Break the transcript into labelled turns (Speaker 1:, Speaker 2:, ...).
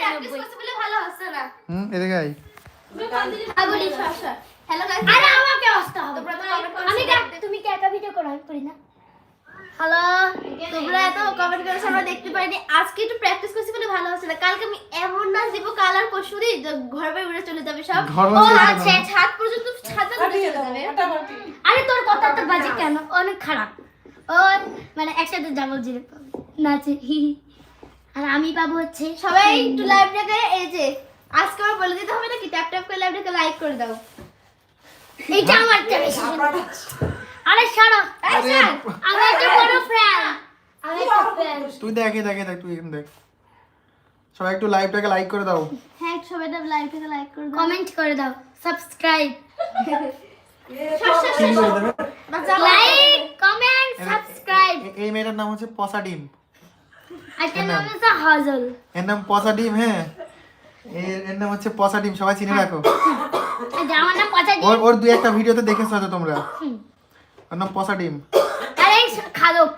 Speaker 1: Practice করতে বলে ভালো হচ্ছে না।
Speaker 2: এদিকে আই।
Speaker 1: বলি সর। Hello guys.
Speaker 3: আরে আমাকে আসতে হবে।
Speaker 1: তোমরা তো কমেন্ট করো।
Speaker 3: আমি দেখ তুমি কি একা ভিডিও করো আমি করি না।
Speaker 1: হ্যালো, তোমরা এত কমেন্ট করেছো আমরা দেখতে পাইনি। আজকে একটু প্র্যাকটিস করছি বলে ভালো হচ্ছে না। কালকে আমি এমন নাচ দিব কাল আর পরশুদিন ঘর বাড়ি উড়ে চলে যাবে সব।
Speaker 2: ঘর
Speaker 1: ও
Speaker 2: বাড়ি উড়ে
Speaker 1: আচ্ছা
Speaker 2: যাবে।
Speaker 1: ছাদ পর্যন্ত ছাদে উড়ে চলে যাবে।
Speaker 3: আরে তোর কথা তো বাজে কেন? অনেক খারাপ। ও মানে একসাথে যাবো জিরে পাবো নাচে আর আমি পাবো হচ্ছে
Speaker 1: সবাই একটু লাইভটাকে এই যে আজকে আমার বলে দিতে হবে নাকি ট্যাপ ট্যাপ করে লাইভটাকে লাইক করে দাও।
Speaker 3: এইটা আমার বেশি আরে ছাড়ো
Speaker 2: আরে
Speaker 3: আমি একটা বড় ফ্যান আমি একটা ফ্যান
Speaker 2: তুই দেখ তুই এখন দেখ। সবাই একটু লাইভটাকে লাইক করে দাও।
Speaker 1: হ্যাঁ সবাই লাইভটাকে লাইক করে দাও।
Speaker 3: কমেন্ট করে দাও সাবস্ক্রাইব
Speaker 2: কি করে দেবে?
Speaker 3: লাইক কমেন্ট সাবস্ক্রাইব
Speaker 2: এই মেয়েটার নাম হচ্ছে পসা ডিম।
Speaker 3: আজকের নাম হচ্ছে হাজল
Speaker 2: এর নাম পসা ডিম। হ্যাঁ, এর নাম হচ্ছে পসা ডিম, সবাই চিনে রাখো।
Speaker 3: আমার নাম কথা
Speaker 2: ওর দুই একটা ভিডিওতে দেখেছো হয়তো তোমরা। ওর নাম পসা ডিম।
Speaker 3: আরে খালক